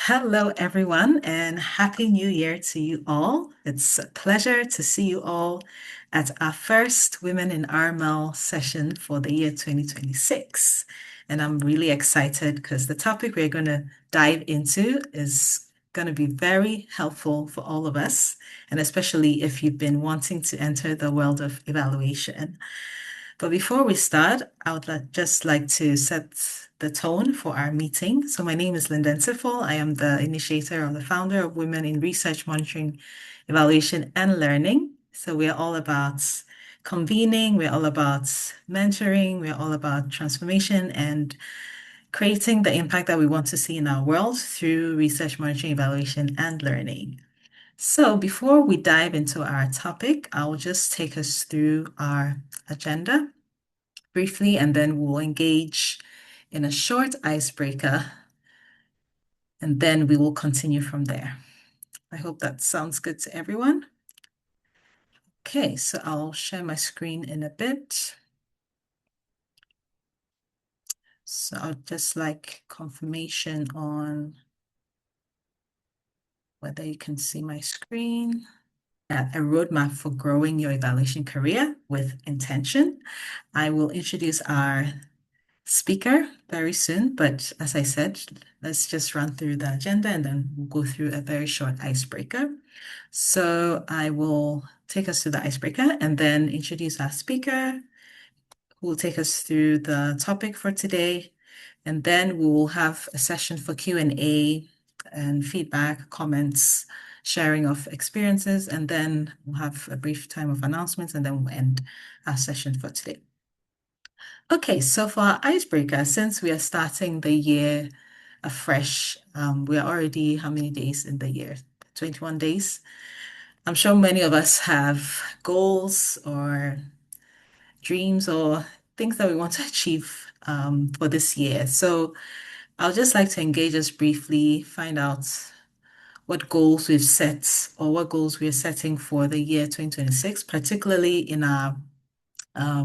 Hello, everyone, and Happy New Year to you all. It's a pleasure to see you all at our first Women in RML session for the year 2026. And I'm really excited because the topic we're going to dive into is going to be very helpful for all of us, and especially if you've been wanting to enter the world of evaluation. But before we start, I would just like to set the tone for our meeting. So my name is Linden Tiffel. I am the initiator and the founder of Women in Research Monitoring, Evaluation, and Learning. So we are all about convening, we're all about mentoring, we're all about transformation and creating the impact that we want to see in our world through research, monitoring, evaluation, and learning. So before we dive into our topic, I'll just take us through our agenda briefly, and then we'll engage in a short icebreaker, and then we will continue from there. I hope that sounds good to everyone. Okay, so I'll share my screen in a bit. So I'd just like confirmation on whether you can see my screen. A roadmap for growing your evaluation career with intention. I will introduce our speaker very soon, but as I said, let's just run through the agenda and then we'll go through a very short icebreaker. So I will take us through the icebreaker and then introduce our speaker who will take us through the topic for today. And then we will have a session for Q&A and feedback, comments, sharing of experiences, and then we'll have a brief time of announcements, and then we'll end our session for today. Okay, so for our icebreaker, since we are starting the year afresh, we are already how many days in the year? 21 days. I'm sure many of us have goals or dreams or things that we want to achieve for this year. So I'll just like to engage us briefly, find out what goals we've set or what goals we're setting for the year 2026, particularly in our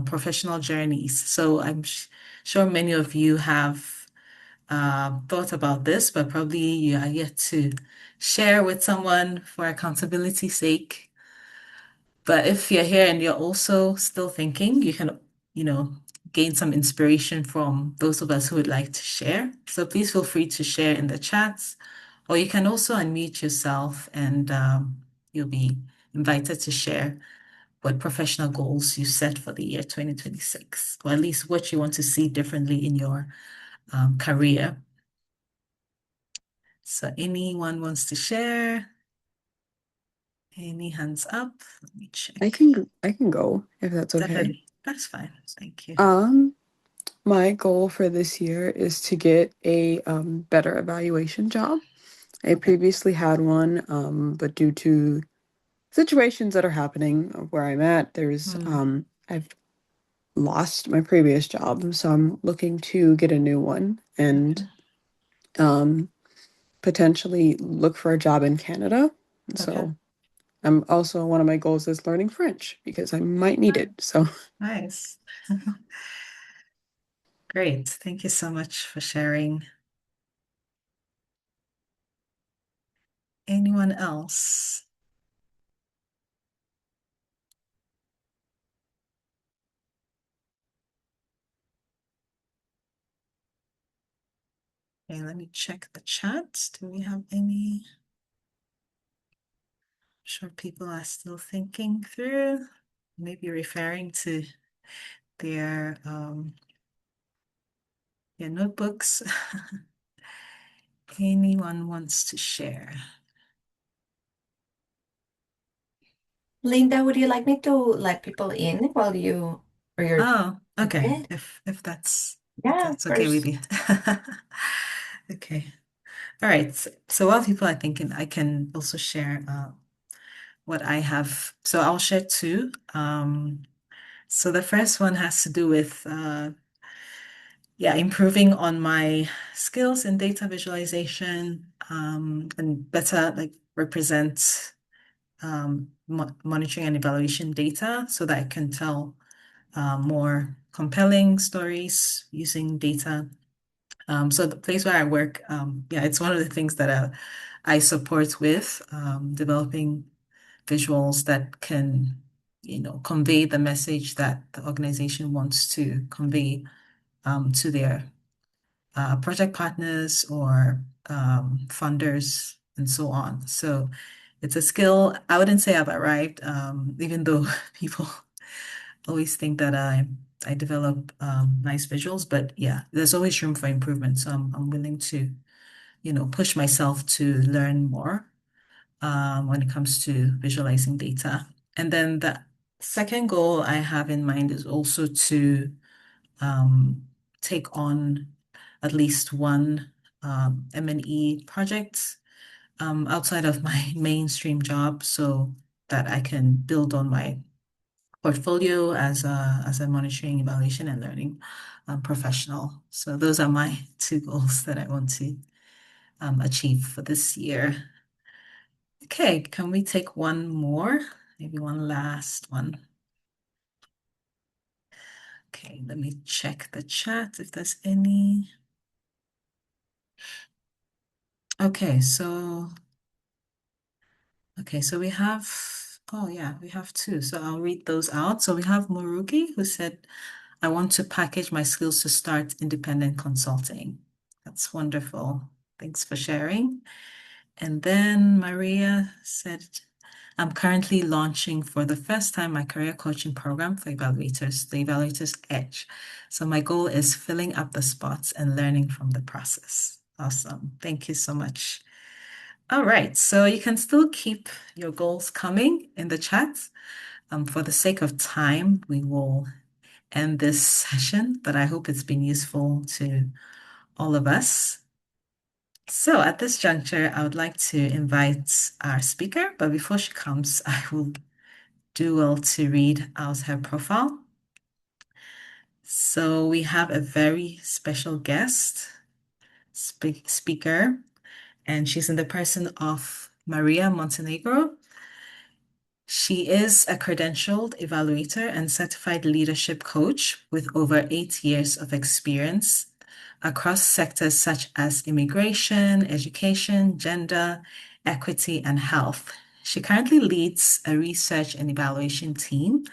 professional journeys. So I'm sure many of you have thought about this, but probably you are yet to share with someone for accountability sake. But if you're here and you're also still thinking, you can, gain some inspiration from those of us who would like to share. So please feel free to share in the chats, or you can also unmute yourself and you'll be invited to share what professional goals you set for the year 2026, or at least what you want to see differently in your career. So anyone wants to share? Any hands up? Let me check. I can go if that's okay. Definitely. That's fine. Thank you. My goal for this year is to get a better evaluation job. I Okay. previously had one, but due to situations that are happening where I'm at, I've lost my previous job, so I'm looking to get a new one and Okay. um potentially look for a job in Canada. Okay. So I'm also one of my goals is learning French because I might need it. So Nice. Great. Thank you so much for sharing. Anyone else? Okay, let me check the chat. Do we have any? I'm sure people are still thinking through, maybe referring to their notebooks. Anyone wants to share? Linda, would you like me to let people in while you're Oh, doing okay. it? If Yeah, of that's okay with course. you. Okay. All right. So while people are thinking, I can also share what I have. So I'll share two. So the first one has to do with improving on my skills in data visualization, and better like represent monitoring and evaluation data so that I can tell more compelling stories using data So the place where I work, yeah, it's one of the things that I support with developing visuals that can, convey the message that the organization wants to convey to their project partners or funders and so on. So it's a skill. I wouldn't say I've arrived, even though people always think that I develop nice visuals, but yeah, there's always room for improvement. So I'm willing to, push myself to learn more when it comes to visualizing data. And then the second goal I have in mind is also to um, take on at least one M&E project outside of my mainstream job so that I can build on my portfolio as a monitoring, evaluation, and learning professional. So those are my two goals that I want to achieve for this year. Okay, can we take one more? Maybe one last one. Okay, let me check the chat if there's any. Okay, so we have, oh yeah, we have two. So I'll read those out. So we have Murugi who said, I want to package my skills to start independent consulting. That's wonderful. Thanks for sharing. And then Maria said, I'm currently launching for the first time my career coaching program for evaluators, the Evaluators Edge. So my goal is filling up the spots and learning from the process. Awesome. Thank you so much. All right, so you can still keep your goals coming in the chat. For the sake of time, we will end this session, but I hope it's been useful to all of us. So at this juncture, I would like to invite our speaker, but before she comes, I will do well to read out her profile. So we have a very special guest speaker, and she's in the person of Maria Montenegro. She is a credentialed evaluator and certified leadership coach with over 8 years of experience across sectors such as immigration, education, gender, equity, and health. She currently leads a research and evaluation team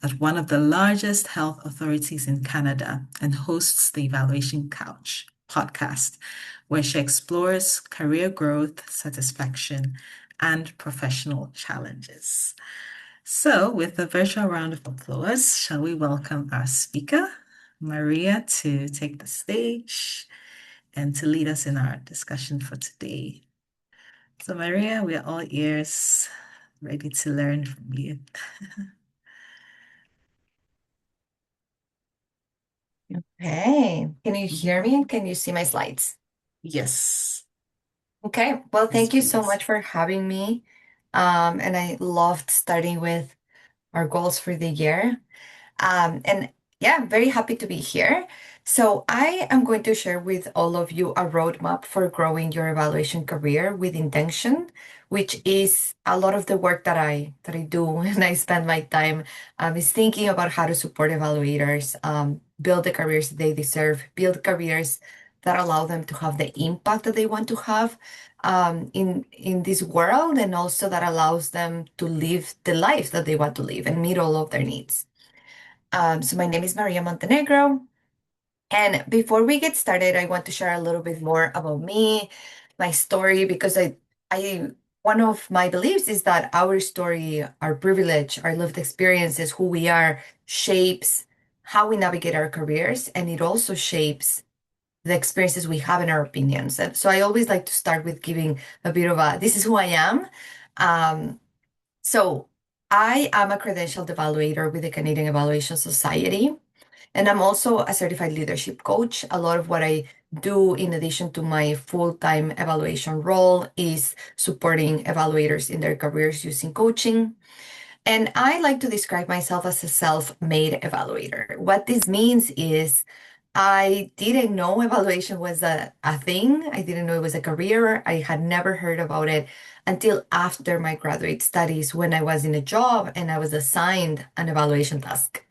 at one of the largest health authorities in Canada and hosts the Evaluation Couch podcast, where she explores career growth, satisfaction, and professional challenges. So, with a virtual round of applause, shall we welcome our speaker, Maria, to take the stage and to lead us in our discussion for today. So, Maria, we are all ears, ready to learn from you. Okay. Can you hear me and can you see my slides? Yes. Okay. Well, Yes, thank you so please. much for having me. And I loved starting with our goals for the year. And yeah, I'm very happy to be here. So I am going to share with all of you a roadmap for growing your evaluation career with intention, which is a lot of the work that I do and I spend my time is thinking about how to support evaluators, build the careers they deserve, build careers that allow them to have the impact that they want to have in this world, and also that allows them to live the life that they want to live and meet all of their needs. So my name is Maria Montenegro. And before we get started, I want to share a little bit more about me, my story, because one of my beliefs is that our story, our privilege, our lived experiences, who we are, shapes how we navigate our careers, and it also shapes the experiences we have in our opinions. And so I always like to start with giving a bit of a, this is who I am. Um, so I am a credentialed evaluator with the Canadian Evaluation Society, and I'm also a certified leadership coach. A lot of what I do, in addition to my full-time evaluation role, is supporting evaluators in their careers using coaching. And I like to describe myself as a self-made evaluator. What this means is I didn't know evaluation was a thing. I didn't know it was a career. I had never heard about it until after my graduate studies when I was in a job and I was assigned an evaluation task.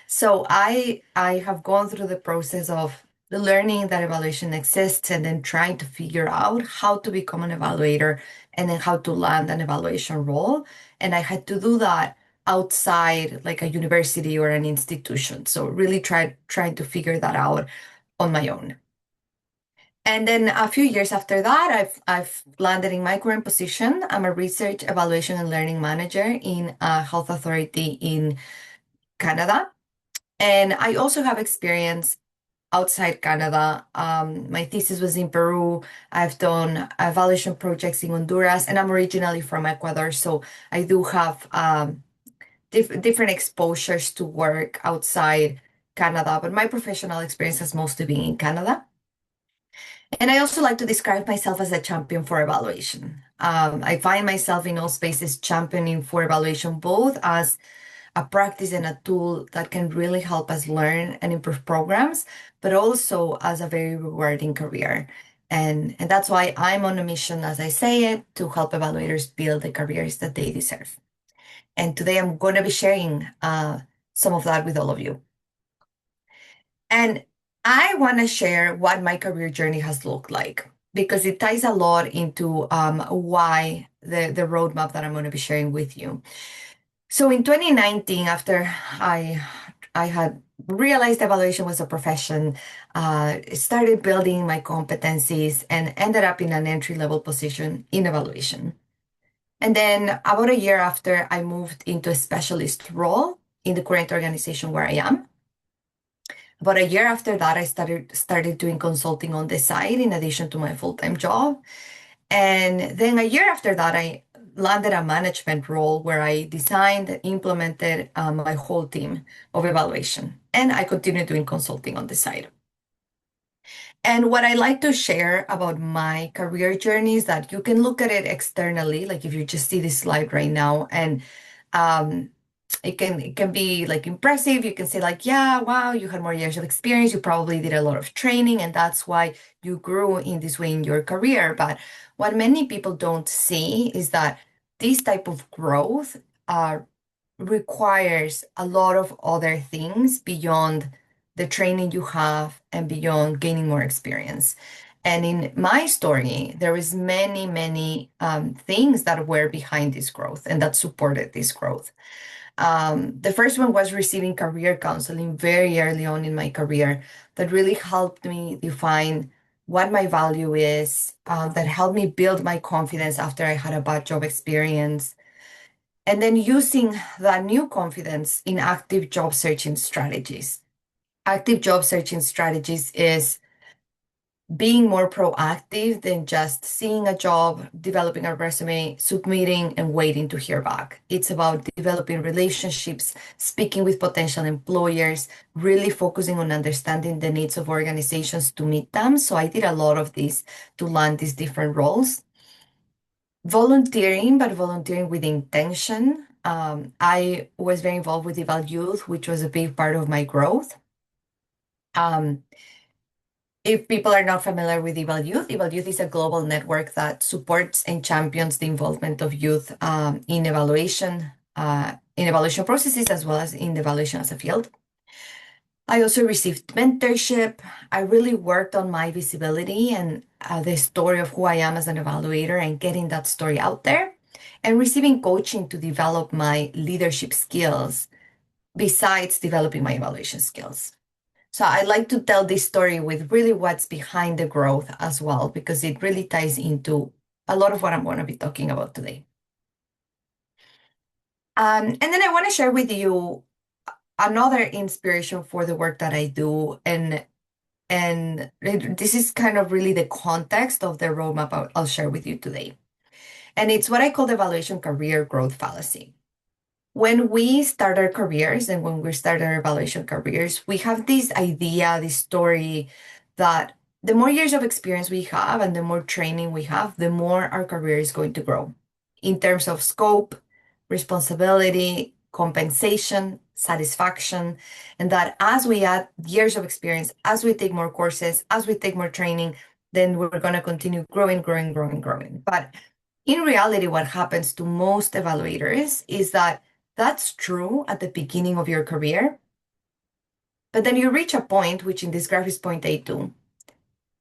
So I have gone through the process of learning that evaluation exists and then trying to figure out how to become an evaluator and then how to land an evaluation role. And I had to do that outside like a university or an institution. So really trying to figure that out on my own. And then a few years after that, I've landed in my current position. I'm a research evaluation and learning manager in a health authority in Canada. And I also have experience outside Canada. My thesis was in Peru. I've done evaluation projects in Honduras, and I'm originally from Ecuador. So I do have different exposures to work outside Canada, but my professional experience has mostly been in Canada. And I also like to describe myself as a champion for evaluation. I find myself in all spaces championing for evaluation, both as a practice and a tool that can really help us learn and improve programs, but also as a very rewarding career. And that's why I'm on a mission, as I say it, to help evaluators build the careers that they deserve. And today I'm going to be sharing some of that with all of you. And I want to share what my career journey has looked like because it ties a lot into why the roadmap that I'm going to be sharing with you. So in 2019, after I had realized evaluation was a profession, started building my competencies and ended up in an entry-level position in evaluation. And then about a year after, I moved into a specialist role in the current organization where I am. About a year after that, I started doing consulting on the side in addition to my full-time job. And then a year after that, I landed a management role where I designed and implemented my whole team of evaluation. And I continued doing consulting on the side. And what I like to share about my career journey is that you can look at it externally, like if you just see this slide right now, and um, it can be like impressive. You can say like, yeah, wow, you had more years of experience. You probably did a lot of training, and that's why you grew in this way in your career. But what many people don't see is that this type of growth requires a lot of other things beyond the training you have and beyond gaining more experience. And in my story, there is many things that were behind this growth and that supported this growth. The first one was receiving career counseling very early on in my career that really helped me define what my value is, that helped me build my confidence after I had a bad job experience. And then using that new confidence in active job searching strategies. Active job searching strategies is being more proactive than just seeing a job, developing a resume, submitting, and waiting to hear back. It's about developing relationships, speaking with potential employers, really focusing on understanding the needs of organizations to meet them. So I did a lot of this to land these different roles. Volunteering, but volunteering with intention. I was very involved with Eval Youth, which was a big part of my growth. If people are not familiar with Eval Youth is a global network that supports and champions the involvement of youth in evaluation processes as well as in evaluation as a field. I also received mentorship. I really worked on my visibility and the story of who I am as an evaluator and getting that story out there and receiving coaching to develop my leadership skills besides developing my evaluation skills. So I like to tell this story with really what's behind the growth as well, because it really ties into a lot of what I'm going to be talking about today. And then I want to share with you another inspiration for the work that I do. And this is kind of really the context of the roadmap I'll share with you today. And it's what I call the evaluation career growth fallacy. When we start our careers and when we start our evaluation careers, we have this idea, this story that the more years of experience we have and the more training we have, the more our career is going to grow in terms of scope, responsibility, compensation, satisfaction, and that as we add years of experience, as we take more courses, as we take more training, then we're going to continue growing. But in reality, what happens to most evaluators is that that's true at the beginning of your career, But then you reach a point, which in this graph is point A2,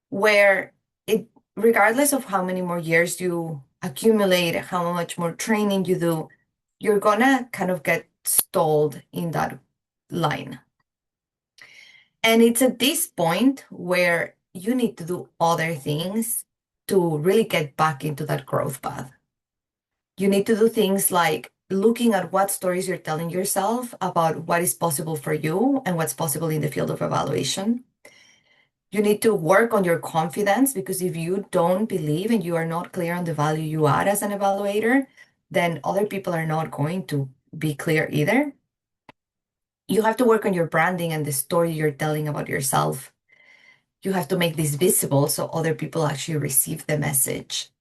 where it, regardless of how many more years you accumulate, how much more training you do, you're gonna kind of get stalled in that line. And it's at this point where you need to do other things to really get back into that growth path. You need to do things like looking at what stories you're telling yourself about what is possible for you and what's possible in the field of evaluation. You need to work on your confidence, because if you don't believe and you are not clear on the value you add as an evaluator, then other people are not going to be clear either. You have to work on your branding and the story you're telling about yourself. You have to make this visible so other people actually receive the message.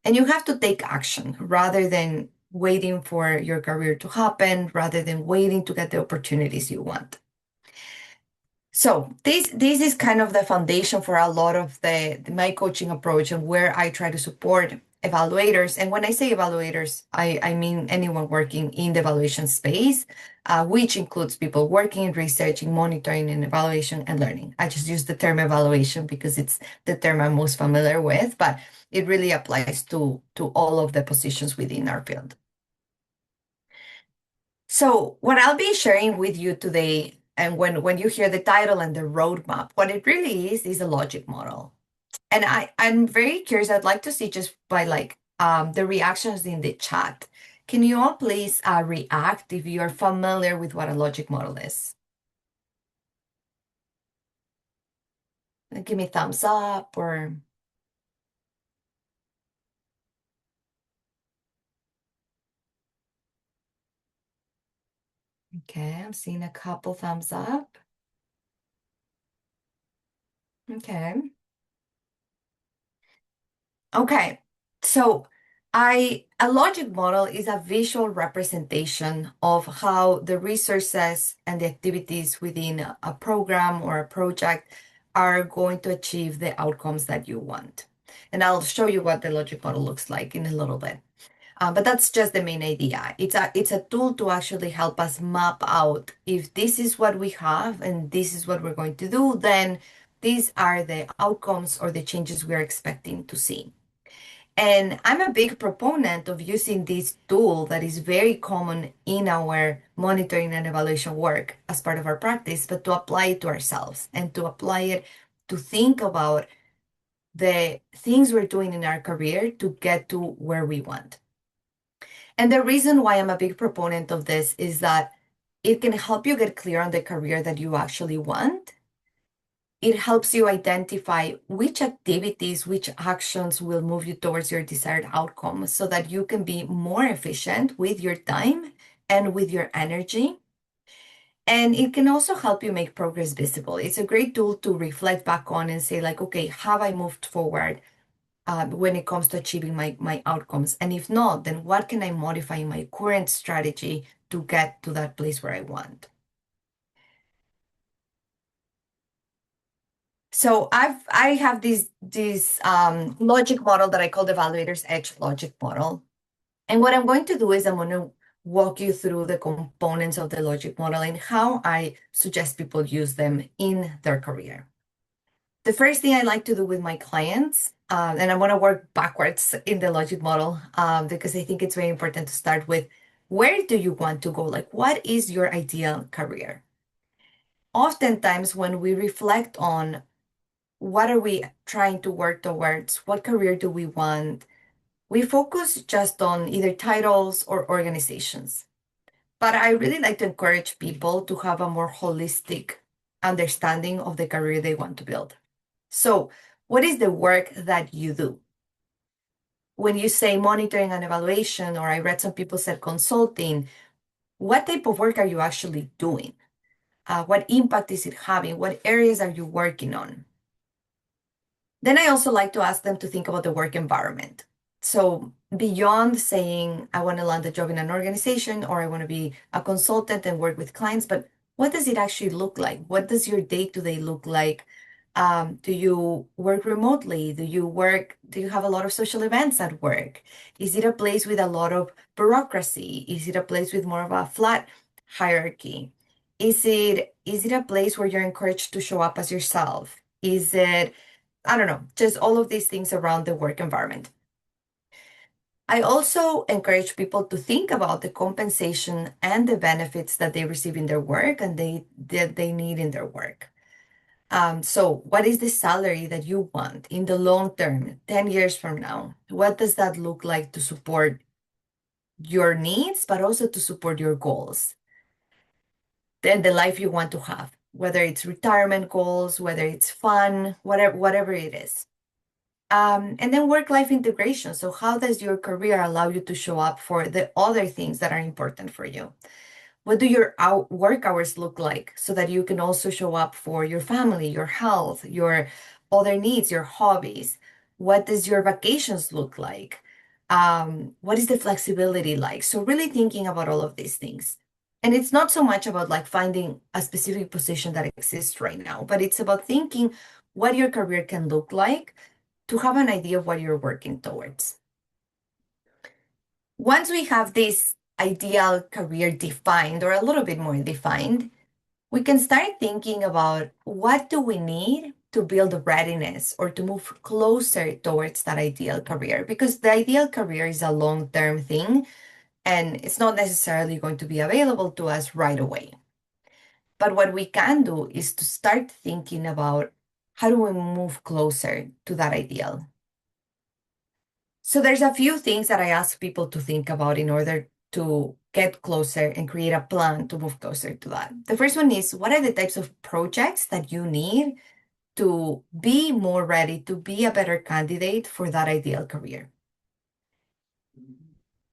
And you have to take action rather than waiting for your career to happen, rather than waiting to get the opportunities you want. So this is kind of the foundation for a lot of my coaching approach and where I try to support evaluators. And when I say evaluators, I mean anyone working in the evaluation space, which includes people working in research, in monitoring, and evaluation and learning. I just use the term evaluation because it's the term I'm most familiar with, but it really applies to all of the positions within our field. So what I'll be sharing with you today, and when you hear the title and the roadmap, what it really is a logic model. And I'm very curious, I'd like to see just by the reactions in the chat. Can you all please react if you are familiar with what a logic model is? Give me thumbs up or... Okay, I'm seeing a couple thumbs up. Okay. Okay, so a logic model is a visual representation of how the resources and the activities within a program or a project are going to achieve the outcomes that you want. And I'll show you what the logic model looks like in a little bit. But that's just the main idea. It's a tool to actually help us map out if this is what we have and this is what we're going to do, then these are the outcomes or the changes we're expecting to see. And I'm a big proponent of using this tool that is very common in our monitoring and evaluation work as part of our practice, but to apply it to ourselves and to apply it to think about the things we're doing in our career to get to where we want. And the reason why I'm a big proponent of this is that it can help you get clear on the career that you actually want. It helps you identify which activities, which actions will move you towards your desired outcome so that you can be more efficient with your time and with your energy. And it can also help you make progress visible. It's a great tool to reflect back on and say, like, okay, have I moved forward when it comes to achieving my outcomes? And if not, then what can I modify in my current strategy to get to that place where I want? So I have this logic model that I call the Evaluator's Edge logic model. And what I'm going to do is I'm going to walk you through the components of the logic model and how I suggest people use them in their career. The first thing I like to do with my clients, and I want to work backwards in the logic model because I think it's very important to start with, where do you want to go? Like, what is your ideal career? Oftentimes, when we reflect on what are we trying to work towards, what career do we want, we focus just on either titles or organizations. But I really like to encourage people to have a more holistic understanding of the career they want to build. So, what is the work that you do? When you say monitoring and evaluation, or I read some people said consulting, what type of work are you actually doing? What impact is it having? What areas are you working on? Then I also like to ask them to think about the work environment. So beyond saying, I want to land a job in an organization or I want to be a consultant and work with clients, but what does it actually look like? What does your day-to-day look like? Do you work remotely? Do you have a lot of social events at work? Is it a place with a lot of bureaucracy? Is it a place with more of a flat hierarchy? Is it a place where you're encouraged to show up as yourself? Is it, I don't know, just all of these things around the work environment. I also encourage people to think about the compensation and the benefits that they receive in their work and that they need in their work. So what is the salary that you want in the long term, 10 years from now? What does that look like to support your needs, but also to support your goals? Then the life you want to have, whether it's retirement goals, whether it's fun, whatever it is. And then work-life integration. So how does your career allow you to show up for the other things that are important for you? What do your work hours look like so that you can also show up for your family, your health, your other needs, your hobbies? What does your vacations look like? What is the flexibility like? So really thinking about all of these things. And it's not so much about like finding a specific position that exists right now, but it's about thinking what your career can look like to have an idea of what you're working towards. Once we have this ideal career defined or a little bit more defined, we can start thinking about what do we need to build readiness or to move closer towards that ideal career, because the ideal career is a long-term thing and it's not necessarily going to be available to us right away. But what we can do is to start thinking about how do we move closer to that ideal. So there's a few things that I ask people to think about in order to get closer and create a plan to move closer to that. The first one is, what are the types of projects that you need to be more ready, to be a better candidate for that ideal career?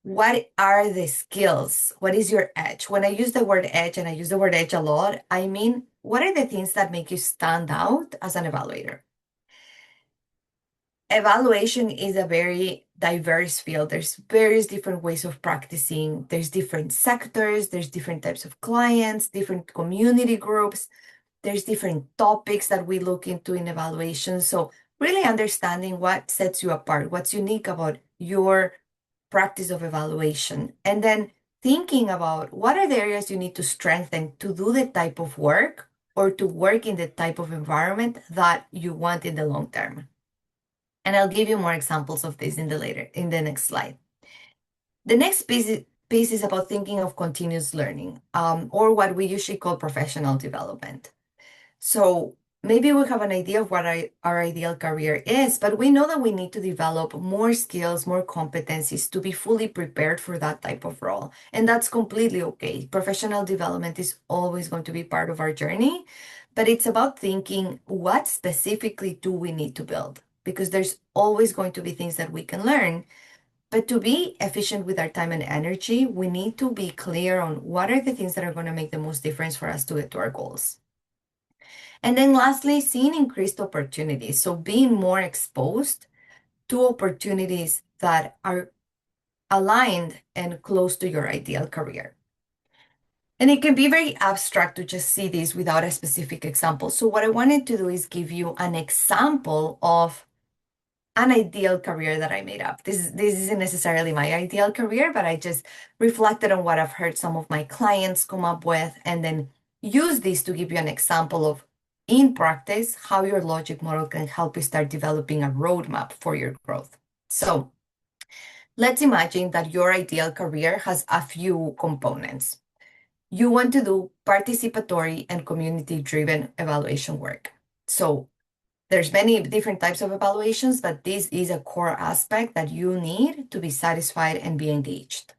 What are the skills? What is your edge? When I use the word edge, and I use the word edge a lot, I mean, what are the things that make you stand out as an evaluator? Evaluation is a very diverse field. There's various different ways of practicing. There's different sectors, there's different types of clients, different community groups. There's different topics that we look into in evaluation. So really understanding what sets you apart, what's unique about your practice of evaluation, and then thinking about what are the areas you need to strengthen to do the type of work or to work in the type of environment that you want in the long term. And I'll give you more examples of this in the next slide. The next piece is about thinking of continuous learning, or what we usually call professional development. So maybe we have an idea of what our ideal career is, but we know that we need to develop more skills, more competencies to be fully prepared for that type of role. And that's completely okay. Professional development is always going to be part of our journey, but it's about thinking what specifically do we need to build? Because there's always going to be things that we can learn. But to be efficient with our time and energy, we need to be clear on what are the things that are going to make the most difference for us to get to our goals. And then lastly, seeing increased opportunities. So being more exposed to opportunities that are aligned and close to your ideal career. And it can be very abstract to just see this without a specific example. So what I wanted to do is give you an example of an ideal career that I made up. This isn't necessarily my ideal career, but I just reflected on what I've heard some of my clients come up with, and then use this to give you an example of, in practice, how your logic model can help you start developing a roadmap for your growth. So let's imagine that your ideal career has a few components. You want to do participatory and community-driven evaluation work. So there's many different types of evaluations, but this is a core aspect that you need to be satisfied and be engaged.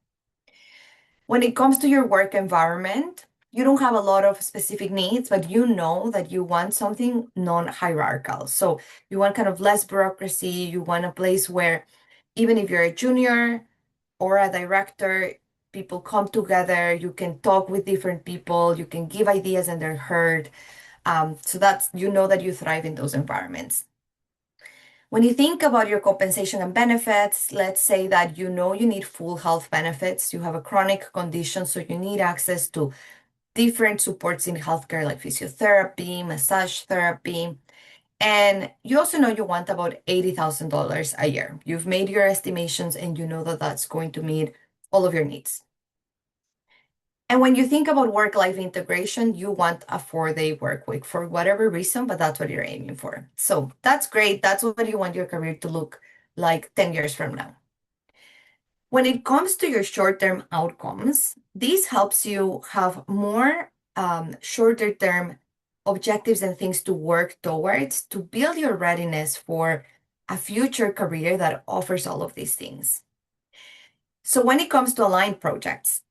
When it comes to your work environment, you don't have a lot of specific needs, but you know that you want something non-hierarchical. So you want kind of less bureaucracy. You want a place where even if you're a junior or a director, people come together, you can talk with different people, you can give ideas and they're heard. So that's, you know that you thrive in those environments. When you think about your compensation and benefits, let's say that you know you need full health benefits, you have a chronic condition, so you need access to different supports in healthcare like physiotherapy, massage therapy, and you also know you want about $80,000 a year. You've made your estimations and you know that that's going to meet all of your needs. And when you think about work-life integration, you want a 4-day work week for whatever reason, but that's what you're aiming for. So that's great. That's what you want your career to look like 10 years from now. When it comes to your short-term outcomes, this helps you have more shorter-term objectives and things to work towards to build your readiness for a future career that offers all of these things. So when it comes to aligned projects,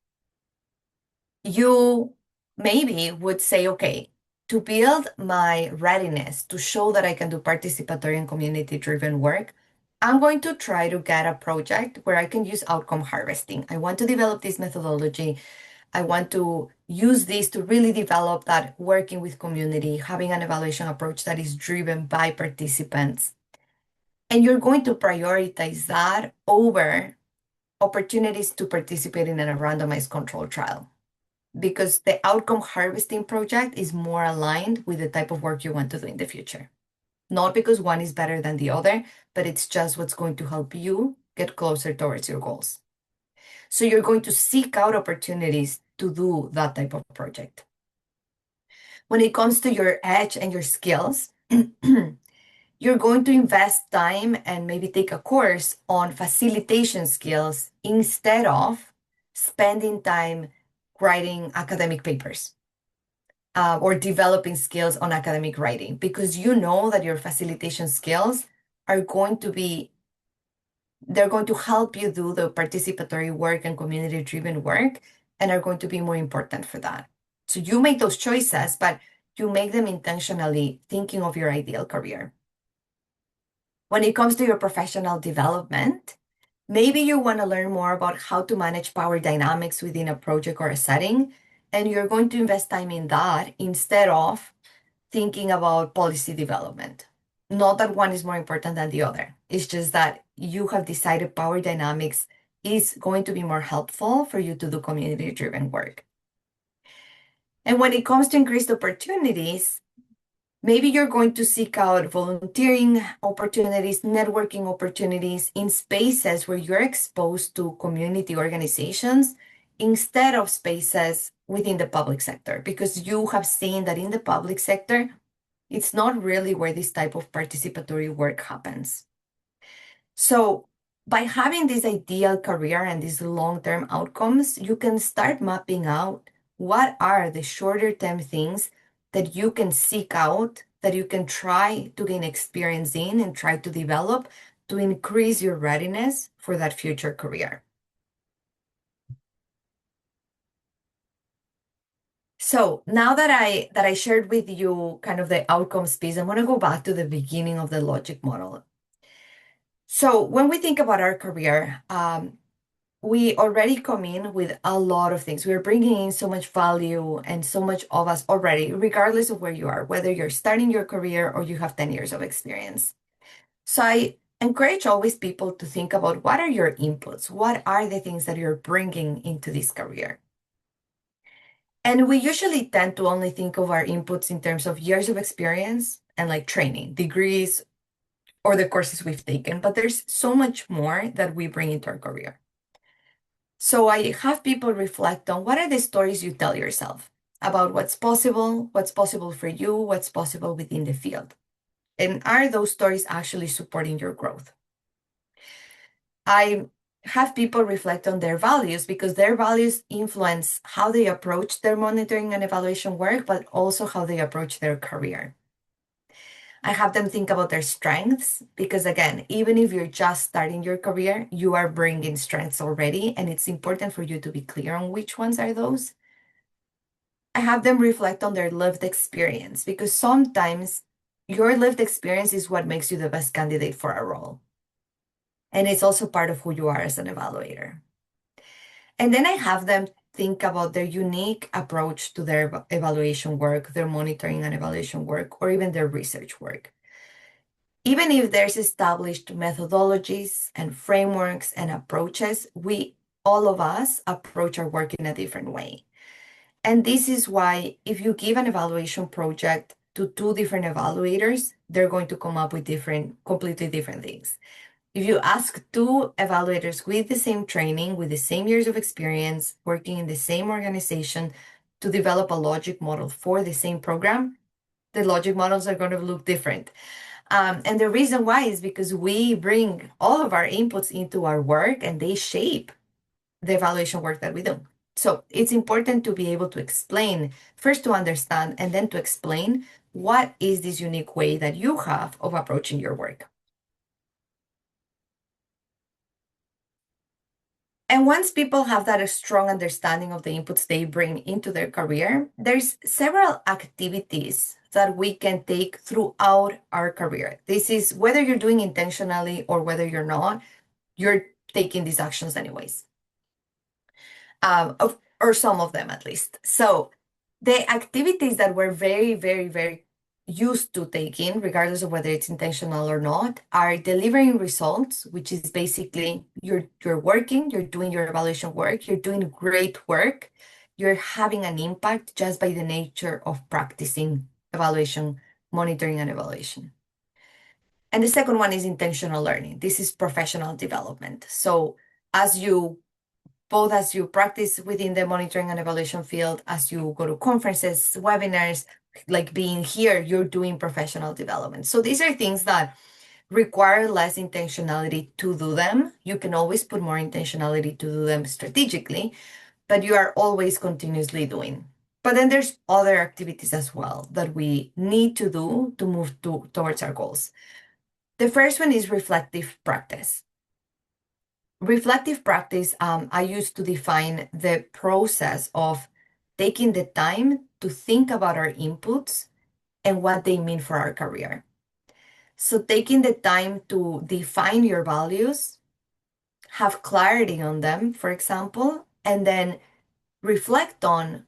you maybe would say, okay, to build my readiness to show that I can do participatory and community-driven work, I'm going to try to get a project where I can use outcome harvesting. I want to develop this methodology. I want to use this to really develop that working with community, having an evaluation approach that is driven by participants. And you're going to prioritize that over opportunities to participate in a randomized control trial, because the outcome harvesting project is more aligned with the type of work you want to do in the future. Not because one is better than the other, but it's just what's going to help you get closer towards your goals. So you're going to seek out opportunities to do that type of project. When it comes to your edge and your skills, you're going to invest time and maybe take a course on facilitation skills instead of spending time writing academic papers or developing skills on academic writing, because you know that your facilitation skills are going to be, they're going to help you do the participatory work and community-driven work and are going to be more important for that. So you make those choices, but you make them intentionally thinking of your ideal career. When it comes to your professional development, maybe you want to learn more about how to manage power dynamics within a project or a setting, and you're going to invest time in that instead of thinking about policy development. Not that one is more important than the other. It's just that you have decided power dynamics is going to be more helpful for you to do community-driven work. And when it comes to increased opportunities, maybe you're going to seek out volunteering opportunities, networking opportunities in spaces where you're exposed to community organizations instead of spaces within the public sector, because you have seen that in the public sector, it's not really where this type of participatory work happens. So by having this ideal career and these long-term outcomes, you can start mapping out what are the shorter-term things that you can seek out, that you can try to gain experience in and try to develop to increase your readiness for that future career. So now that I shared with you kind of the outcomes piece, I want to go back to the beginning of the logic model. So when we think about our career, we already come in with a lot of things. We're bringing in so much value and so much of us already, regardless of where you are, whether you're starting your career or you have 10 years of experience. So I encourage always people to think about what are your inputs? What are the things that you're bringing into this career? And we usually tend to only think of our inputs in terms of years of experience and like training, degrees, or the courses we've taken, but there's so much more that we bring into our career. So I have people reflect on what are the stories you tell yourself about what's possible for you, what's possible within the field. And are those stories actually supporting your growth? I have people reflect on their values, because their values influence how they approach their monitoring and evaluation work, but also how they approach their career. I have them think about their strengths, because again, even if you're just starting your career, you are bringing strengths already, and it's important for you to be clear on which ones are those. I have them reflect on their lived experience, because sometimes your lived experience is what makes you the best candidate for a role. And it's also part of who you are as an evaluator. And then I have them think about their unique approach to their evaluation work, their monitoring and evaluation work, or even their research work. Even if there's established methodologies and frameworks and approaches, all of us approach our work in a different way. And this is why if you give an evaluation project to two different evaluators, they're going to come up with completely different things. If you ask two evaluators with the same training, with the same years of experience, working in the same organization to develop a logic model for the same program, the logic models are going to look different. And the reason why is because we bring all of our inputs into our work and they shape the evaluation work that we do. So it's important to be able to explain, first to understand, and then to explain what is this unique way that you have of approaching your work. And once people have that strong understanding of the inputs they bring into their career, there's several activities that we can take throughout our career. This is whether you're doing intentionally or whether you're not, you're taking these actions anyways. Or some of them at least. So the activities that we're very, very, very used to taking, regardless of whether it's intentional or not, are delivering results, which is basically you're working, you're doing your evaluation work, you're doing great work, you're having an impact just by the nature of practicing evaluation, monitoring and evaluation. And the second one is intentional learning. This is professional development. So as you both as you practice within the monitoring and evaluation field, as you go to conferences, webinars, like being here, you're doing professional development. So these are things that require less intentionality to do them. You can always put more intentionality to do them strategically, but you are always continuously doing. But then there's other activities as well that we need to do to move towards our goals. The first one is reflective practice. Reflective practice, I used to define the process of taking the time to think about our inputs and what they mean for our career. So taking the time to define your values, have clarity on them, for example, and then reflect on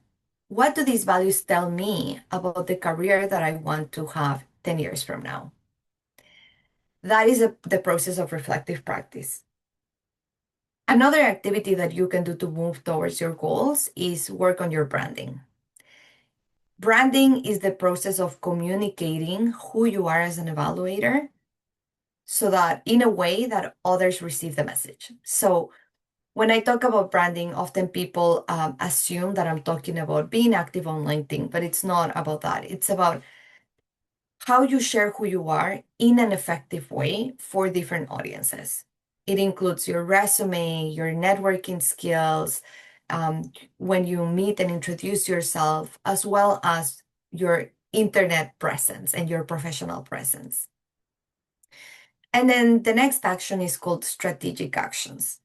what do these values tell me about the career that I want to have 10 years from now. That is the process of reflective practice. Another activity that you can do to move towards your goals is work on your branding. Branding is the process of communicating who you are as an evaluator so that in a way that others receive the message. So when I talk about branding, often people assume that I'm talking about being active on LinkedIn, but it's not about that. It's about how you share who you are in an effective way for different audiences. It includes your resume, your networking skills, when you meet and introduce yourself, as well as your internet presence and your professional presence. And then the next action is called strategic actions.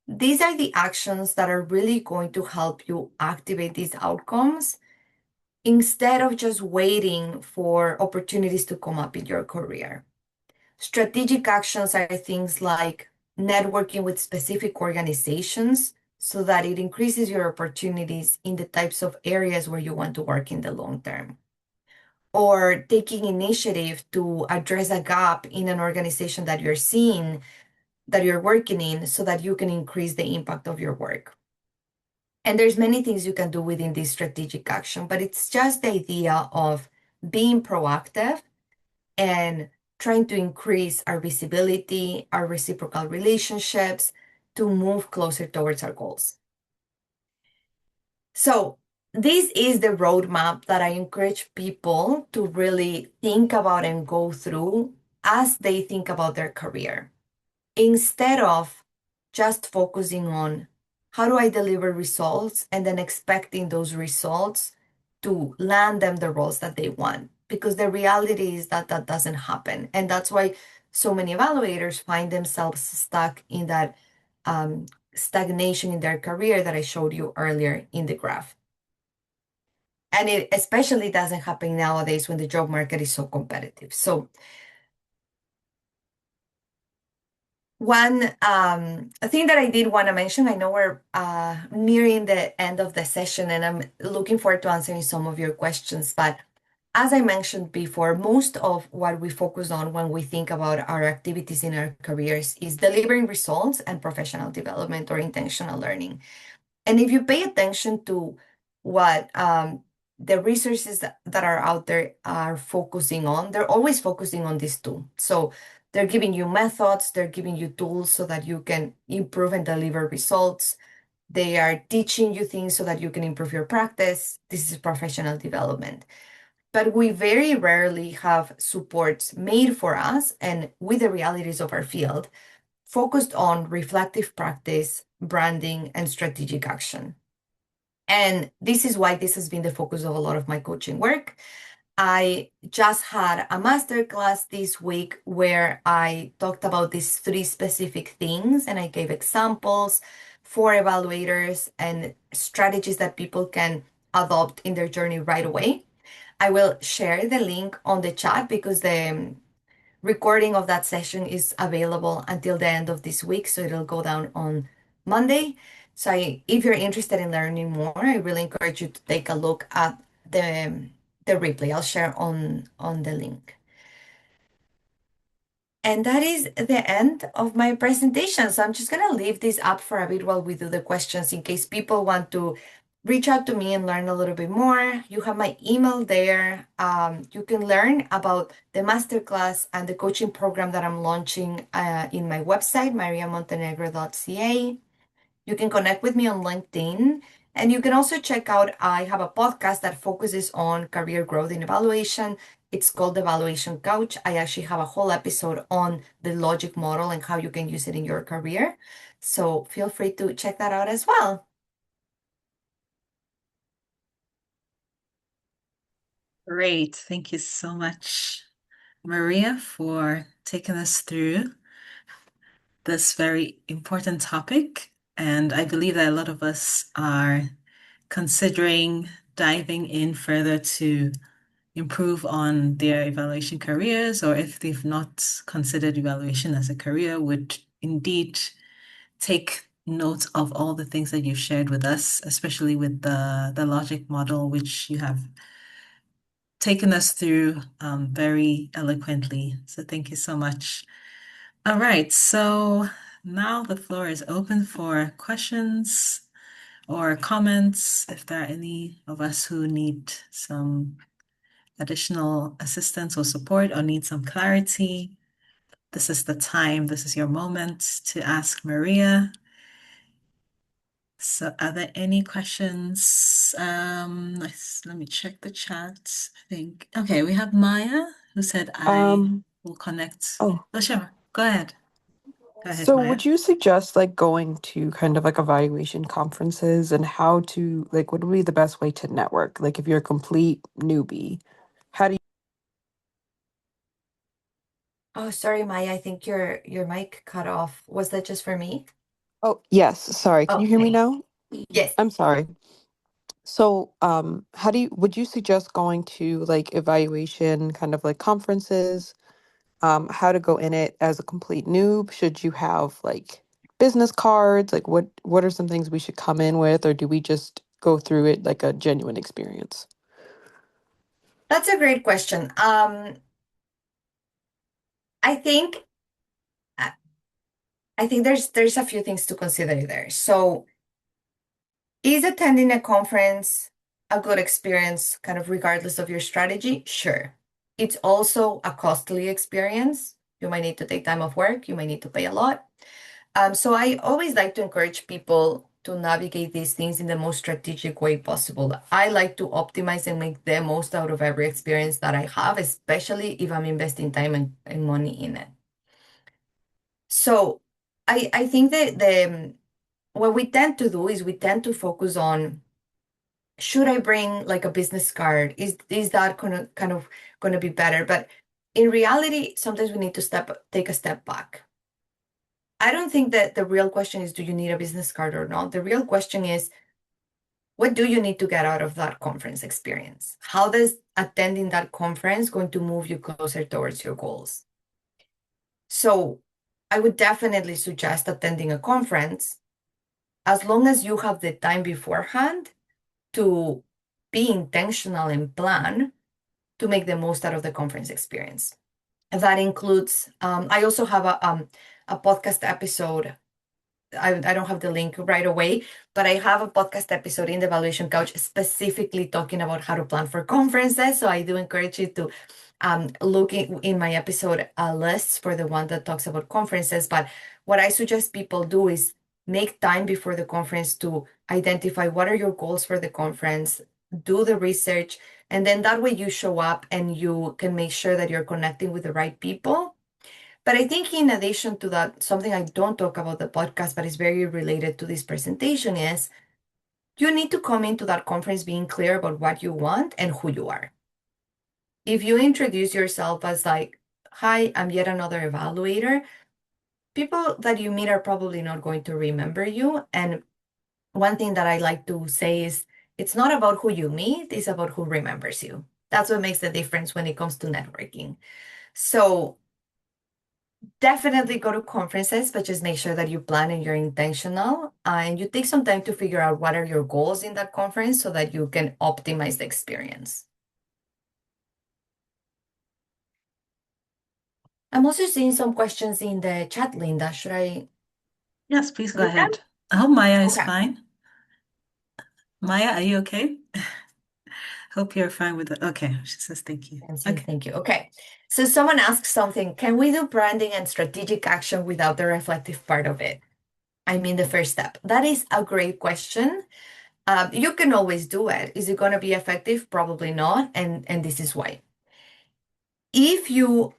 These are the actions that are really going to help you activate these outcomes instead of just waiting for opportunities to come up in your career. Strategic actions are things like networking with specific organizations so that it increases your opportunities in the types of areas where you want to work in the long term. Or taking initiative to address a gap in an organization that you're seeing, that you're working in, so that you can increase the impact of your work. And there's many things you can do within this strategic action, but it's just the idea of being proactive and trying to increase our visibility, our reciprocal relationships to move closer towards our goals. So this is the roadmap that I encourage people to really think about and go through as they think about their career, instead of just focusing on how do I deliver results and then expecting those results to land them the roles that they want. Because the reality is that that doesn't happen. And that's why so many evaluators find themselves stuck in that stagnation in their career that I showed you earlier in the graph. And it especially doesn't happen nowadays when the job market is so competitive. So one thing that I did want to mention, I know we're nearing the end of the session and I'm looking forward to answering some of your questions, but as I mentioned before, most of what we focus on when we think about our activities in our careers is delivering results and professional development or intentional learning. And if you pay attention to what the resources that are out there are focusing on, they're always focusing on these two. So They're giving you methods, they're giving you tools so that you can improve and deliver results. They are teaching you things so that you can improve your practice. This is professional development. But we very rarely have supports made for us and with the realities of our field, focused on reflective practice, branding, and strategic action. And this is why this has been the focus of a lot of my coaching work. I just had a masterclass this week where I talked about these three specific things and I gave examples for evaluators and strategies that people can adopt in their journey right away. I will share the link on the chat because the recording of that session is available until the end of this week, so it'll go down on Monday. So if you're interested in learning more, I really encourage you to take a look at the replay. I'll share on the link. And that is the end of my presentation. So I'm just going to leave this up for a bit while we do the questions in case people want to reach out to me and learn a little bit more. You have my email there. You can learn about the masterclass and the coaching program that I'm launching in my website, mariamontenegro.ca. You can connect with me on LinkedIn. And you can also check out, I have a podcast that focuses on career growth in evaluation. It's called Evaluation Couch. I actually have a whole episode on the logic model and how you can use it in your career. So feel free to check that out as well. Great. Thank you so much, Maria, for taking us through this very important topic. And I believe that a lot of us are considering diving in further to improve on their evaluation careers, or if they've not considered evaluation as a career, would indeed take note of all the things that you've shared with us, especially with the logic model, which you have taken us through very eloquently. So thank you so much. All right, so now the floor is open for questions or comments. If there are any of us who need some additional assistance or support or need some clarity, this is the time, this is your moment to ask Maria. So are there any questions? Let me check the chat. I think, okay, we have Maya who said I will connect. Oh, Oh, sure. Go ahead. Go ahead, so Maya. would you suggest like going to kind of like evaluation conferences and how to like what would be the best way to network? Like if you're a complete newbie, how do you Oh, sorry, Maya, I think your mic cut off. Was that just for me? Oh, yes, sorry. Can you hear me Okay. now? Yes. I'm sorry. So, how do you would you suggest going to like evaluation kind of like conferences? How to go in it as a complete noob? Should you have like business cards? Like what are some things we should come in with, or do we just go through it like a genuine experience? That's a great question. I think I I think there's a few things to consider there. So is attending a conference a good experience, kind of regardless of your strategy? Sure. It's also a costly experience. You might need to take time off work, you might need to pay a lot. So I always like to encourage people to navigate these things in the most strategic way possible. I like to optimize and make the most out of every experience that I have, especially if I'm investing time and money in it. So I think that what we tend to do is we tend to focus on should I bring like a business card? Is that gonna kind of gonna be better? But in reality, sometimes we need to take a step back. I don't think that the real question is do you need a business card or not? The real question is what do you need to get out of that conference experience? How does attending that conference going to move you closer towards your goals? So I would definitely suggest attending a conference as long as you have the time beforehand to be intentional and plan to make the most out of the conference experience. That includes, I also have a podcast episode I don't have the link right away, but I have a podcast episode in the Evaluation Couch specifically talking about how to plan for conferences. So I do encourage you to look in my episode lists for the one that talks about conferences. But what I suggest people do is make time before the conference to identify what are your goals for the conference, do the research, and then that way you show up and you can make sure that you're connecting with the right people. But I think in addition to that, something I don't talk about the podcast, but is very related to this presentation is you need to come into that conference being clear about what you want and who you are. If you introduce yourself as like, hi, I'm yet another evaluator, people that you meet are probably not going to remember you. And one thing that I like to say is it's not about who you meet, it's about who remembers you. That's what makes the difference when it comes to networking. So definitely go to conferences, but just make sure that you plan and you're intentional and you take some time to figure out what are your goals in that conference so that you can optimize the experience. I'm also seeing some questions in the chat, Linda. Should I Yes, please go read them? ahead. I hope Maya is Okay. fine. Maya, are you okay? Hope you're fine with it. Okay, she says thank you. I'm saying Okay. thank you. Okay. So someone asked something, can we do branding and strategic action without the reflective part of it? I mean, the first step. That is a great question. You can always do it. Is it going to be effective? Probably not. And this is why. If you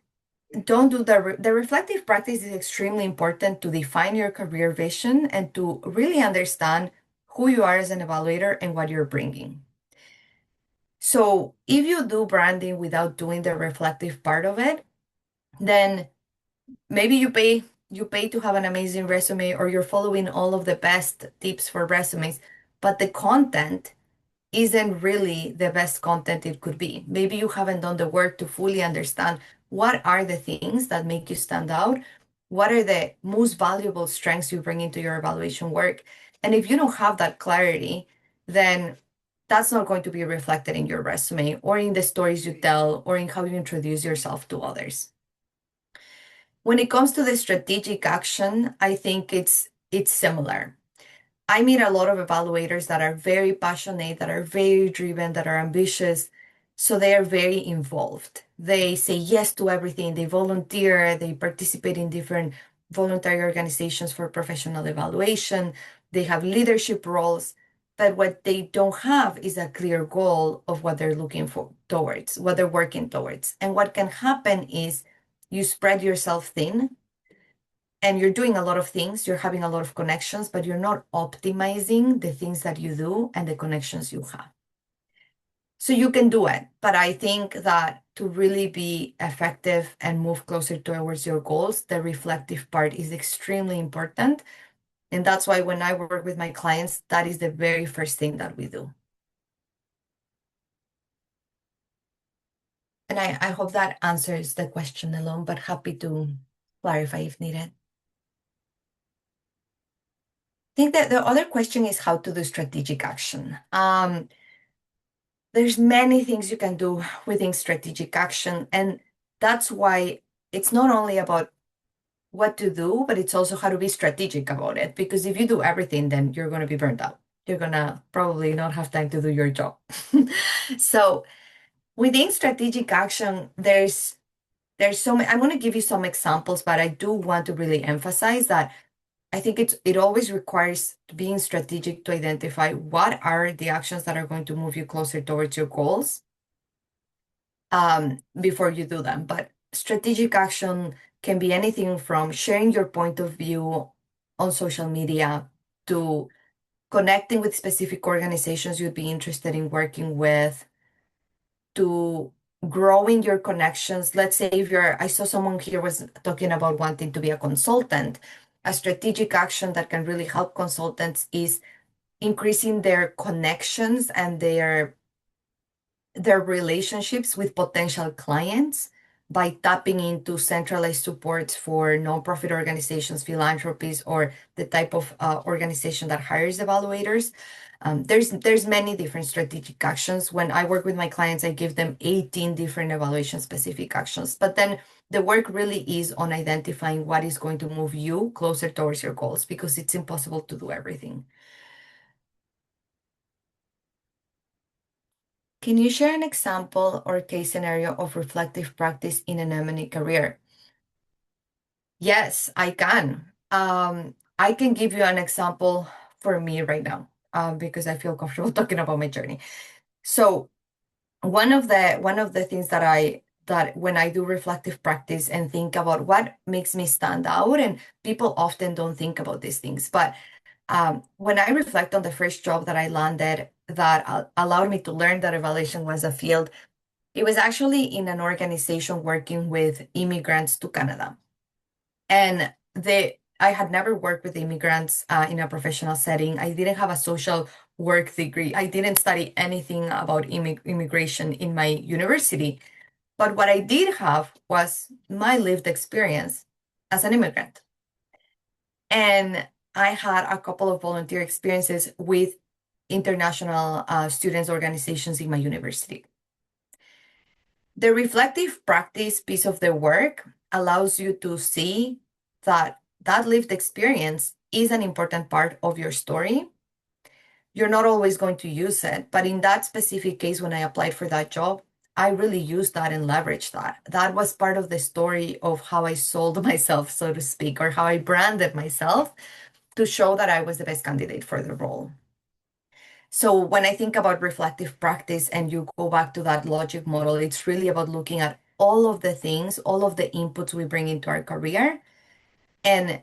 don't do the reflective practice is extremely important to define your career vision and to really understand who you are as an evaluator and what you're bringing. So if you do branding without doing the reflective part of it, then maybe you pay to have an amazing resume or you're following all of the best tips for resumes, but the content isn't really the best content it could be. Maybe you haven't done the work to fully understand what are the things that make you stand out, what are the most valuable strengths you bring into your evaluation work. And if you don't have that clarity, then that's not going to be reflected in your resume or in the stories you tell or in how you introduce yourself to others. When it comes to the strategic action, I think it's similar. I meet a lot of evaluators that are very passionate, that are very driven, that are ambitious. So they are very involved. They say yes to everything. They volunteer. They participate in different voluntary organizations for professional evaluation. They have leadership roles. But what they don't have is a clear goal of what they're looking for towards, what they're working towards. And what can happen is you spread yourself thin and you're doing a lot of things, you're having a lot of connections, but you're not optimizing the things that you do and the connections you have. So you can do it, but I think that to really be effective and move closer towards your goals, the reflective part is extremely important. And that's why when I work with my clients, that is the very first thing that we do. And I hope that answers the question alone, but happy to clarify if needed. I think that the other question is how to do strategic action. There's many things you can do within strategic action, and that's why it's not only about what to do, but it's also how to be strategic about it. Because if you do everything, then you're going to be burnt out. You're going to probably not have time to do your job. So within strategic action, there's so many. I'm going to give you some examples, but I do want to really emphasize that I think it always requires being strategic to identify what are the actions that are going to move you closer towards your goals before you do them. But strategic action can be anything from sharing your point of view on social media to connecting with specific organizations you'd be interested in working with to growing your connections. Let's say I saw someone here was talking about wanting to be a consultant. A strategic action that can really help consultants is increasing their connections and their relationships with potential clients by tapping into centralized supports for nonprofit organizations, philanthropies, or the type of organization that hires evaluators. There's many different strategic actions. When I work with my clients, I give them 18 different evaluation specific actions. But then the work really is on identifying what is going to move you closer towards your goals, because it's impossible to do everything. Can you share an example or case scenario of reflective practice in an M&A career? Yes, I can. I can give you an example for me right now, because I feel comfortable talking about my journey. So one of the things that when I do reflective practice and think about what makes me stand out, and people often don't think about these things, but when I reflect on the first job that I landed that allowed me to learn that evaluation was a field, it was actually in an organization working with immigrants to Canada. And I had never worked with immigrants in a professional setting. I didn't have a social work degree. I didn't study anything about immigration in my university. But what I did have was my lived experience as an immigrant. And I had a couple of volunteer experiences with international students organizations in my university. The reflective practice piece of the work allows you to see that that lived experience is an important part of your story. You're not always going to use it, but in that specific case, when I applied for that job, I really used that and leveraged that. That was part of the story of how I sold myself, so to speak, or how I branded myself to show that I was the best candidate for the role. So when I think about reflective practice and you go back to that logic model, it's really about looking at all of the things, all of the inputs we bring into our career, and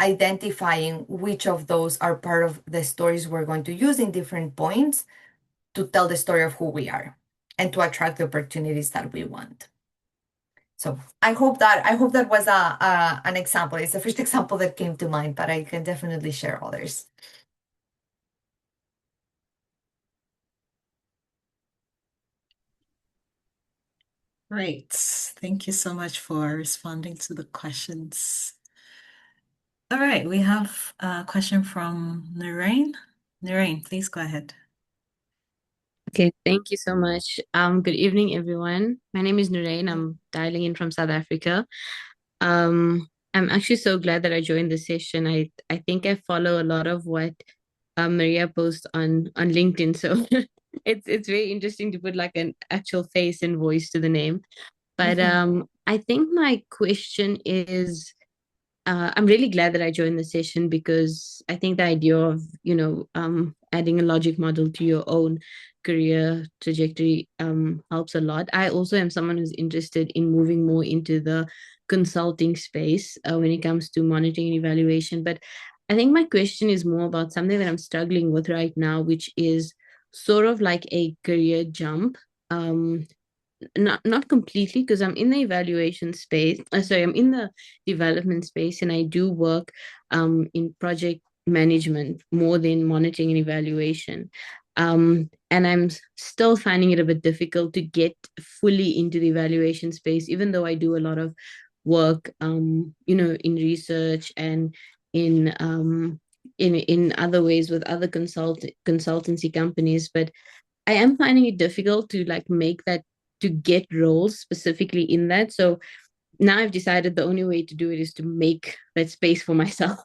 identifying which of those are part of the stories we're going to use in different points to tell the story of who we are and to attract the opportunities that we want. So I hope that was an example. It's the first example that came to mind, but I can definitely share others. Great. Thank you so much for responding to the questions. All right, we have a question from Narain. Narain, please go ahead. Okay, thank you so much. Good evening, everyone. My name is Nurain. I'm dialing in from South Africa. I'm actually so glad that I joined the session. I think I follow a lot of what Maria posts on LinkedIn, so it's very interesting to put like an actual face and voice to the name. But I think my question is, I'm really glad that I joined the session because I think the idea of, adding a logic model to your own career trajectory helps a lot. I also am someone who's interested in moving more into the consulting space when it comes to monitoring and evaluation. But I think my question is more about something that I'm struggling with right now, which is sort of like a career jump. Not completely, because I'm in the evaluation space. Sorry, I'm in the development space, and I do work in project management more than monitoring and evaluation. And I'm still finding it a bit difficult to get fully into the evaluation space, even though I do a lot of work, in research and in other ways with other consultancy companies. But I am finding it difficult to like make that, to get roles specifically in that. So now I've decided the only way to do it is to make that space for myself.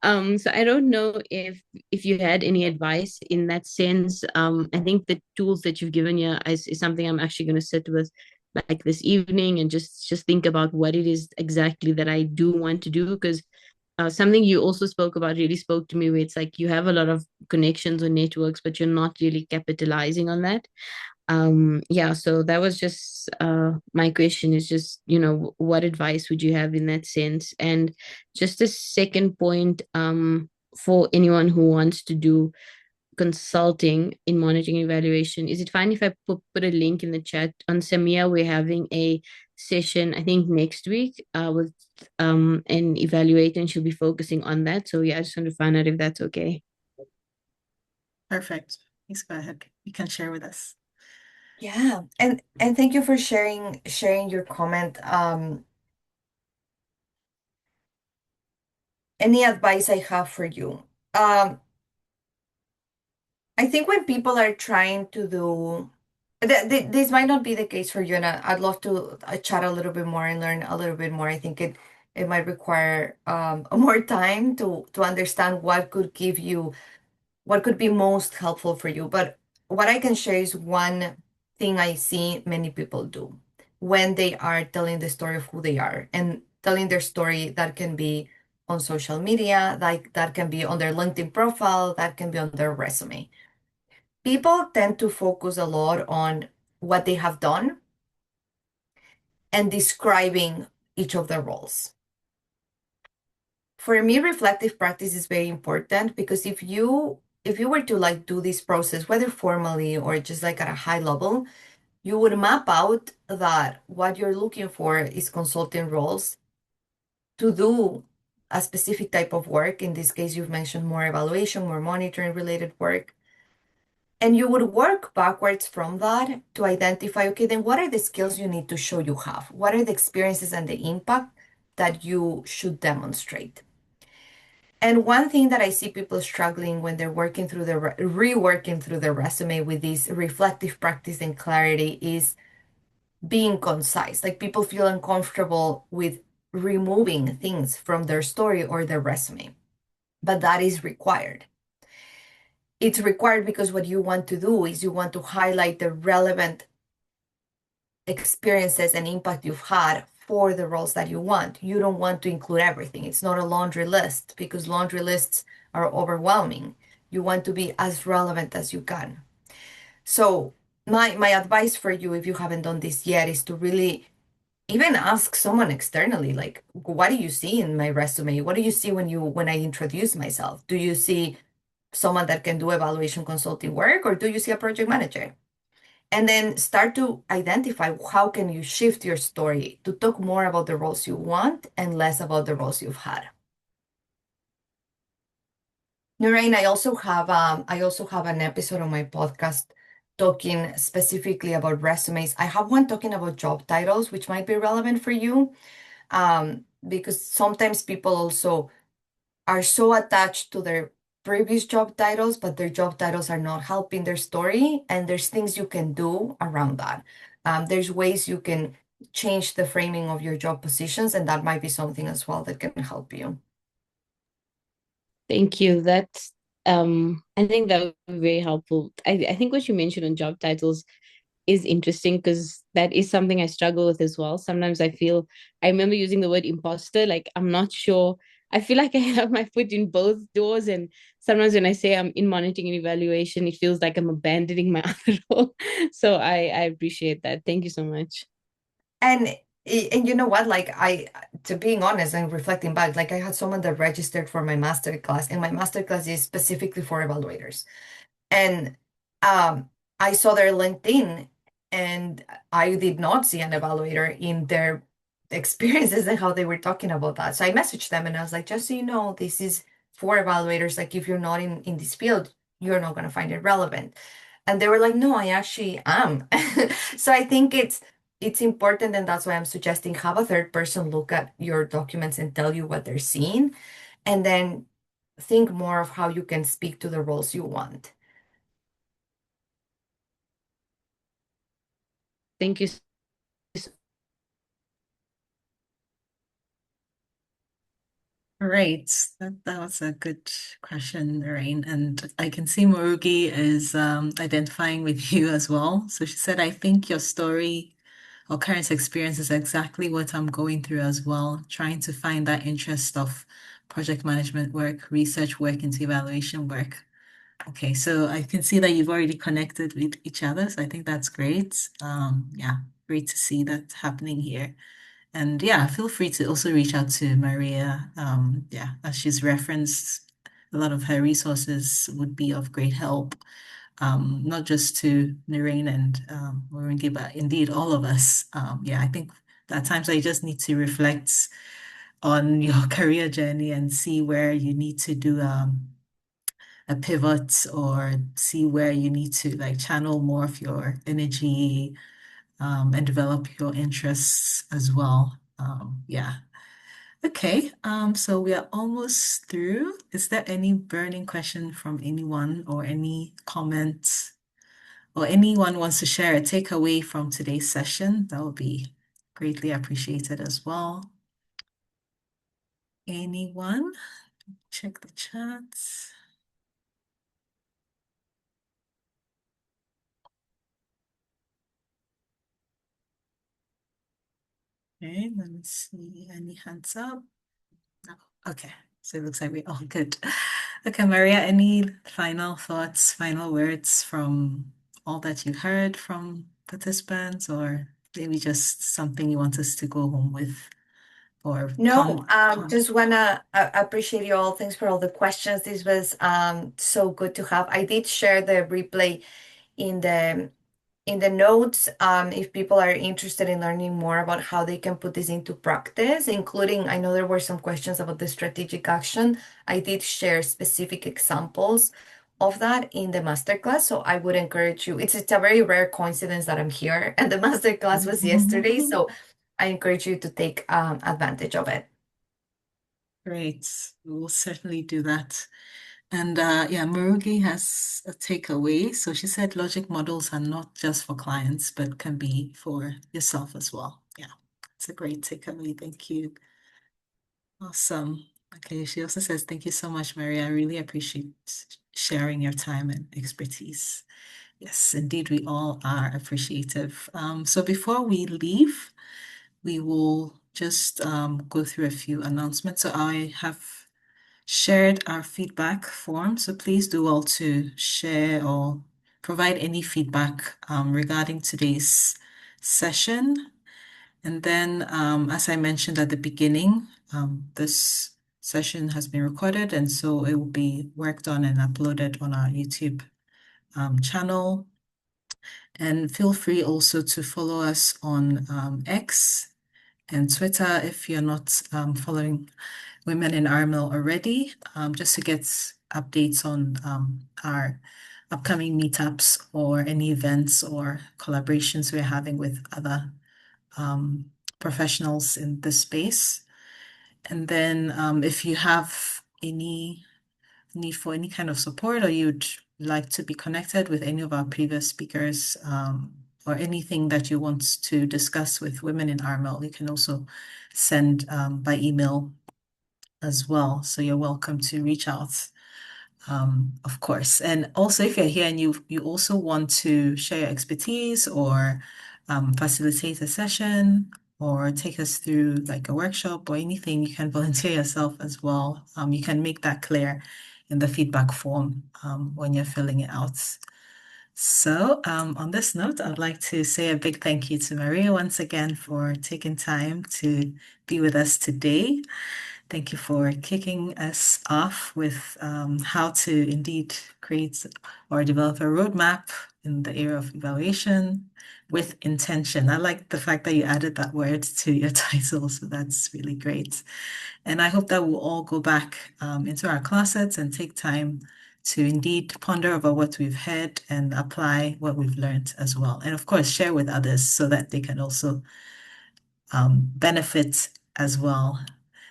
So I don't know if you had any advice in that sense. I think the tools that you've given you is something I'm actually going to sit with like this evening and just think about what it is exactly that I do want to do, because something you also spoke about really spoke to me, where it's like you have a lot of connections or networks, but you're not really capitalizing on that. Yeah, so that was just my question is just, what advice would you have in that sense? And just a second point, for anyone who wants to do consulting in monitoring evaluation, is it fine if I put a link in the chat? On Samia, we're having a session, I think next week, with an evaluator, and she'll be focusing on that. So yeah, I just want to find out if that's okay. Perfect. Please go ahead. You can share with us. Yeah, and thank you for sharing your comment. Any advice I have for you? Um, I think when people are trying to do this might not be the case for you, and I'd love to chat a little bit more and learn a little bit more. I think it might require more time to understand what could be most helpful for you. But what I can share is one thing I see many people do when they are telling the story of who they are and telling their story that can be on social media, like that can be on their LinkedIn profile, that can be on their resume. People tend to focus a lot on what they have done and describing each of their roles. For me, reflective practice is very important because if you were to like do this process, whether formally or just like at a high level, you would map out that what you're looking for is consulting roles to do a specific type of work. In this case, you've mentioned more evaluation, more monitoring related work. And you would work backwards from that to identify, okay, then what are the skills you need to show you have? What are the experiences and the impact that you should demonstrate? And one thing that I see people struggling when they're working through reworking through their resume with this reflective practice and clarity is being concise. Like people feel uncomfortable with removing things from their story or their resume, but that is required. It's required because what you want to do is you want to highlight the relevant experiences and impact you've had for the roles that you want. You don't want to include everything. It's not a laundry list because laundry lists are overwhelming. You want to be as relevant as you can. So my advice for you, if you haven't done this yet, is to really even ask someone externally, like, what do you see in my resume? What do you see when I introduce myself? Do you see someone that can do evaluation consulting work, or do you see a project manager? And then start to identify how can you shift your story to talk more about the roles you want and less about the roles you've had. Noreen, I also have an episode on my podcast talking specifically about resumes. I have one talking about job titles, which might be relevant for you, because sometimes people also are so attached to their previous job titles, but their job titles are not helping their story. And there's things you can do around that. There's ways you can change the framing of your job positions, and that might be something as well that can help you. Thank you. That's I think that would be very helpful. I think what you mentioned on job titles is interesting because that is something I struggle with as well. Sometimes I remember using the word imposter, like I'm not sure. I feel like I have my foot in both doors. And sometimes when I say I'm in monitoring and evaluation, it feels like I'm abandoning my other role. So I appreciate that. Thank you so much. And and you know what? Like to being honest and reflecting back, like I had someone that registered for my master class, and my master class is specifically for evaluators. And um, I saw their LinkedIn, and I did not see an evaluator in their experiences and how they were talking about that. So I messaged them and I was like, just so you know, this is for evaluators. Like if you're not in this field, you're not going to find it relevant. And they were like, no, I actually am. So I think it's important, and that's why I'm suggesting have a third person look at your documents and tell you what they're seeing, and then think more of how you can speak to the roles you want. Thank you. Right. That was a good question, Lorraine. And I can see Murugi is identifying with you as well. So she said, I think your story or current experience is exactly what I'm going through as well, trying to find that interest of project management work, research work into evaluation work. Okay, so I can see that you've already connected with each other. So I think that's great. Yeah, great to see that happening here. And yeah, feel free to also reach out to Maria. Yeah, as she's referenced, a lot of her resources would be of great help, not just to Narain and Moringi, but indeed all of us. Yeah, I think at times I just need to reflect on your career journey and see where you need to do a pivot or see where you need to like channel more of your energy and develop your interests as well. Yeah. Okay, so we are almost through. Is there any burning question from anyone or any comments or anyone wants to share a takeaway from today's session? That would be greatly appreciated as well. Anyone? Check the chats. Okay, let me see. Any hands up? No. Okay, so it looks like we're all good. Okay, Maria, any final thoughts, final words from all that you heard from participants, or maybe just something you want us to go home with or No, just wanna appreciate you all. Thanks for all the questions. This was so good to have. I did share the replay in the notes, if people are interested in learning more about how they can put this into practice, including, I know there were some questions about the strategic action. I did share specific examples of that in the masterclass. So I would encourage you, it's a very rare coincidence that I'm here and the masterclass was yesterday. So I encourage you to take advantage of it. Great. We will certainly do that. And yeah, Murugi has a takeaway. So she said logic models are not just for clients, but can be for yourself as well. Yeah, it's a great takeaway. Thank you. Awesome. Okay, she also says, thank you so much, Mary. I really appreciate sharing your time and expertise. Yes, indeed, we all are appreciative. So before we leave, we will just go through a few announcements. So I have shared our feedback form, so please do all to share or provide any feedback regarding today's session. And then, as I mentioned at the beginning, this session has been recorded, and so it will be worked on and uploaded on our YouTube channel. And feel free also to follow us on X and Twitter if you're not following Women in RML already, just to get updates on our upcoming meetups or any events or collaborations we're having with other professionals in this space. And then if you have any need for any kind of support or you'd like to be connected with any of our previous speakers or anything that you want to discuss with Women in RML, you can also send by email as well. So you're welcome to reach out, of course. And also, if you're here and you also want to share your expertise or facilitate a session or take us through like a workshop or anything, you can volunteer yourself as well. You can make that clear in the feedback form when you're filling it out. So on this note, I'd like to say a big thank you to Maria once again for taking time to be with us today. Thank you for kicking us off with how to indeed create or develop a roadmap in the area of evaluation with intention. I like the fact that you added that word to your title, so that's really great. And I hope that we'll all go back into our closets and take time to indeed ponder over what we've heard and apply what we've learned as well. And of course, share with others so that they can also benefit as well.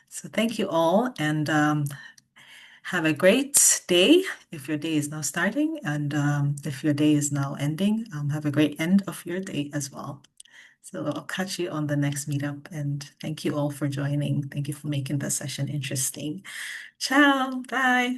So thank you all and have a great day if your day is now starting and if your day is now ending, have a great end of your day as well. So I'll catch you on the next meetup and thank you all for joining. Thank you for making the session interesting. Ciao, bye.